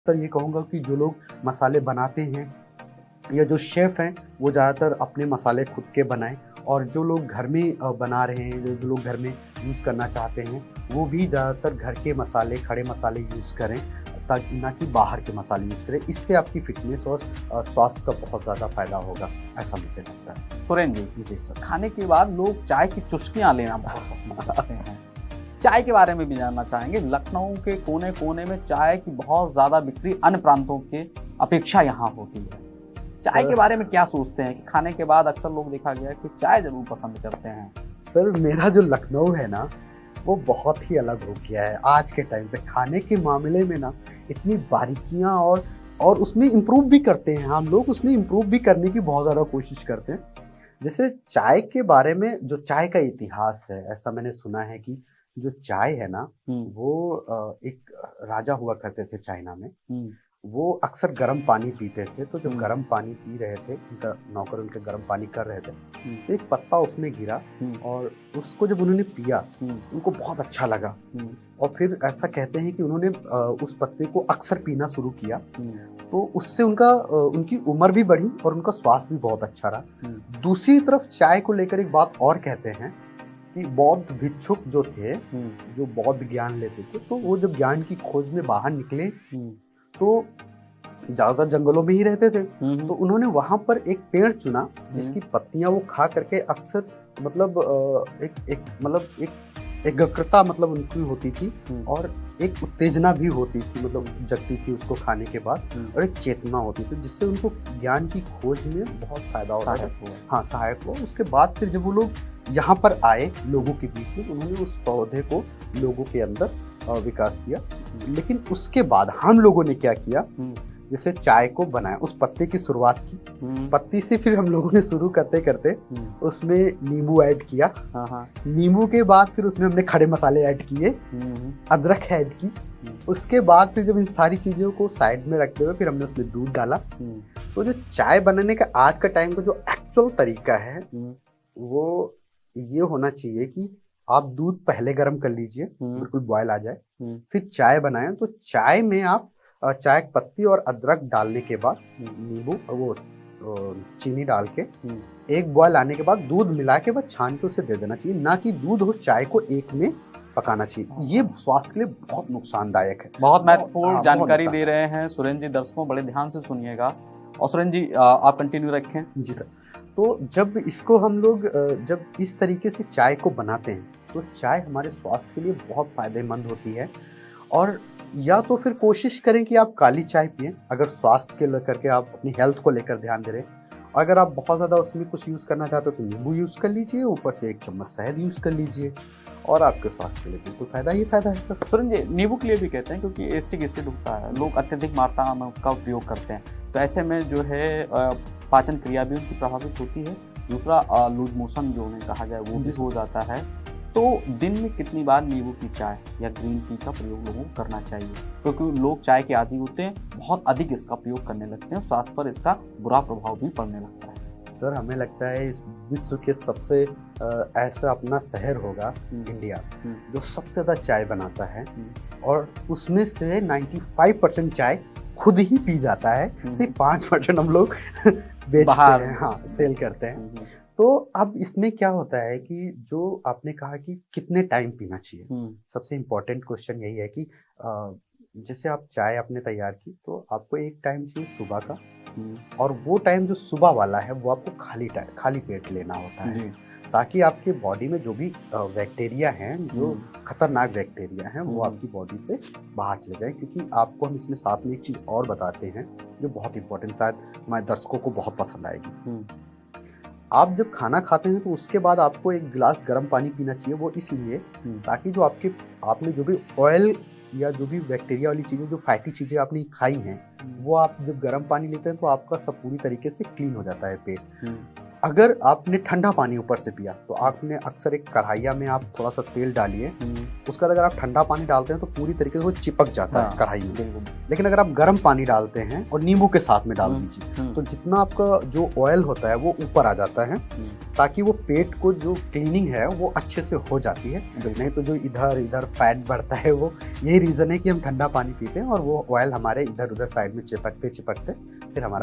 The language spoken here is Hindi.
तो ये कहूँगा कि जो लोग मसाले बनाते हैं या जो शेफ़ हैं, वो ज़्यादातर अपने मसाले खुद के बनाएँ और जो लोग घर में बना रहे हैं, जो जो लोग घर में यूज़ करना चाहते हैं, वो भी ज़्यादातर घर के मसाले, खड़े मसाले यूज़ करें, ताकि ना कि बाहर के मसाले यूज़ करें। इससे आपकी फ़िटनेस और स्वास्थ्य का बहुत ज़्यादा फ़ायदा होगा, ऐसा मुझे लगता है। सुरेंद्र जी, जी सर। खाने के बाद लोग चाय की चुस्कियाँ लेना बहुत पसंद करते हैं। चाय के बारे में भी जानना चाहेंगे। लखनऊ के कोने-कोने में चाय की बहुत ज़्यादा बिक्री अन्य प्रांतों के अपेक्षा यहाँ होती है। चाय के बारे में क्या सोचते हैं कि खाने के बाद अक्सर लोग देखा गया है कि चाय ज़रूर पसंद करते हैं? सर, मेरा जो लखनऊ है ना, वो बहुत ही अलग हो गया है आज के टाइम पे। खाने के मामले में ना इतनी बारीकियाँ और उसमें इम्प्रूव भी करते हैं हम लोग, उसमें इम्प्रूव भी करने की बहुत ज़्यादा कोशिश करते हैं। जैसे चाय के बारे में, जो चाय का इतिहास है, ऐसा मैंने सुना है कि जो चाय है ना, वो एक राजा हुआ करते थे चाइना में। वो अक्सर गर्म पानी पीते थे, तो जब गर्म पानी पी रहे थे, उनका नौकर उनके गर्म पानी कर रहे थे, तो एक पत्ता उसमें गिरा और उसको जब उन्होंने पिया, उनको बहुत अच्छा लगा और फिर ऐसा कहते हैं कि उन्होंने उस पत्ते को अक्सर पीना शुरू किया, तो उससे उनकी उम्र भी बढ़ी और उनका स्वास्थ्य भी बहुत अच्छा रहा। दूसरी तरफ चाय को लेकर एक बात और कहते हैं कि बौद्ध भिक्षुक जो थे, जो बौद्ध ज्ञान लेते थे, तो वो जब ज्ञान की खोज में बाहर निकले, तो ज़्यादातर जंगलों में ही रहते थे। तो उन्होंने वहाँ पर एक पेड़ चुना जिसकी पत्तियाँ वो खा करके अक्सर मतलब एक एकाग्रता मतलब उनकी होती थी और एक उत्तेजना भी होती थी, मतलब जगती थी उसको खाने के बाद, और एक चेतना होती थी जिससे उनको ज्ञान की खोज में बहुत फायदा हो रहा है। हाँ, सहायक हुआ। उसके बाद फिर जब वो लोग यहाँ पर आए लोगों के बीच में, उन्होंने उस पौधे को लोगों के अंदर विकास किया। लेकिन उसके बाद हम लोगों ने क्या किया, जैसे चाय को बनाया, उस पत्ते की शुरुआत की, पत्ती से फिर हम लोगों ने शुरू करते करते उसमें नींबू ऐड किया। नींबू के बाद फिर उसमें हमने खड़े मसाले ऐड किए, अदरक ऐड की। उसके बाद फिर जब इन सारी चीजों को साइड में रखते हुए फिर हमने उसमें दूध डाला। तो जो चाय बनाने का आज का टाइम का जो एक्चुअल तरीका है, वो ये होना चाहिए कि आप दूध पहले गर्म कर लीजिए, बिल्कुल बॉयल आ जाए, फिर चाय बनाएं। तो चाय में आप चाय पत्ती और अदरक डालने के बाद नींबू और वो चीनी डाल के एक बॉयल आने के बाद दूध मिला के बस छान के उसे दे देना चाहिए, ना कि दूध और चाय को एक में पकाना चाहिए। ये स्वास्थ्य के लिए बहुत नुकसानदायक है। बहुत महत्वपूर्ण जानकारी दे रहे हैं सुरेंद्र जी। दर्शकों, बड़े ध्यान से सुनिएगा। और सुरेंद्र जी, आप कंटिन्यू रखें। जी सर। तो जब इसको हम लोग जब इस तरीके से चाय को बनाते हैं, तो चाय हमारे स्वास्थ्य के लिए बहुत फायदेमंद होती है। और या तो फिर कोशिश करें कि आप काली चाय पिएं, अगर स्वास्थ्य के लेकर के आप अपनी हेल्थ को लेकर ध्यान दे रहे हैं। अगर आप बहुत ज़्यादा उसमें कुछ यूज़ करना चाहते हो तो नींबू यूज़ कर लीजिए, ऊपर से 1 चम्मच शहद यूज़ कर लीजिए और आपके स्वास्थ्य के लिए बिल्कुल फ़ायदा ही फ़ायदा है सर। सुरेंद्र जी, नींबू के लिए भी कहते हैं क्योंकि एसिटिक एसिड होता है, लोग अत्यधिक मात्रा में उसका उपयोग करते हैं, तो ऐसे में जो है पाचन क्रिया भी उनकी प्रभावित होती है। दूसरा, लूज मोशन जो उन्हें कहा जाए वो भी हो जाता है। तो दिन में कितनी बार नींबू की चाय या ग्रीन टी का प्रयोग लोगों को करना चाहिए? क्योंकि लोग चाय के आदी होते हैं, बहुत अधिक इसका प्रयोग करने लगते हैं, स्वास्थ्य पर इसका बुरा प्रभाव भी पड़ने लगता है। सर, हमें लगता है इस विश्व के सबसे ऐसा अपना शहर होगा इंडिया, जो सबसे ज़्यादा चाय बनाता है और उसमें से 95% चाय खुद ही पी जाता है, सिर्फ 5% हम लोग बेचते हैं, हाँ, सेल करते हैं। तो अब इसमें क्या होता है कि जो आपने कहा कि कितने टाइम पीना चाहिए, सबसे इम्पोर्टेंट क्वेश्चन यही है कि जैसे आप चाय आपने तैयार की, तो आपको एक टाइम चाहिए सुबह का, और वो टाइम जो सुबह वाला है वो आपको खाली पेट लेना होता है, ताकि आपके बॉडी में जो भी बैक्टीरिया हैं, जो खतरनाक बैक्टीरिया हैं, वो आपकी बॉडी से बाहर चले जाए। क्योंकि आपको हम इसमें साथ में एक चीज़ और बताते हैं जो बहुत इंपॉर्टेंट, शायद हमारे दर्शकों को बहुत पसंद आएगी। आप जब खाना खाते हैं तो उसके बाद आपको एक गिलास गर्म पानी पीना चाहिए। वो इसलिए ताकि जो आपने जो भी ऑयल या जो भी बैक्टीरिया वाली चीज़ें, जो फैटी चीज़ें आपने खाई हैं, वो आप जब गर्म पानी लेते हैं तो आपका सब पूरी तरीके से क्लीन हो जाता है पेट। अगर आपने ठंडा पानी ऊपर से पिया तो आपने अक्सर एक कढ़ाइया में आप थोड़ा सा तेल डालिए, उसके बाद अगर आप ठंडा पानी डालते हैं तो पूरी तरीके से वो चिपक जाता है कढ़ाई में। लेकिन अगर आप गर्म पानी डालते हैं और नींबू के साथ में डाल दीजिए तो जितना आपका जो ऑयल होता है वो ऊपर आ जाता है, ताकि वो पेट को जो क्लीनिंग है वो अच्छे से हो जाती है। नहीं तो जो इधर इधर फैट बढ़ता है वो यही रीजन है कि हम ठंडा पानी पीते हैं और वो ऑयल हमारे इधर उधर साइड में चिपकते चिपकते फिर हमारा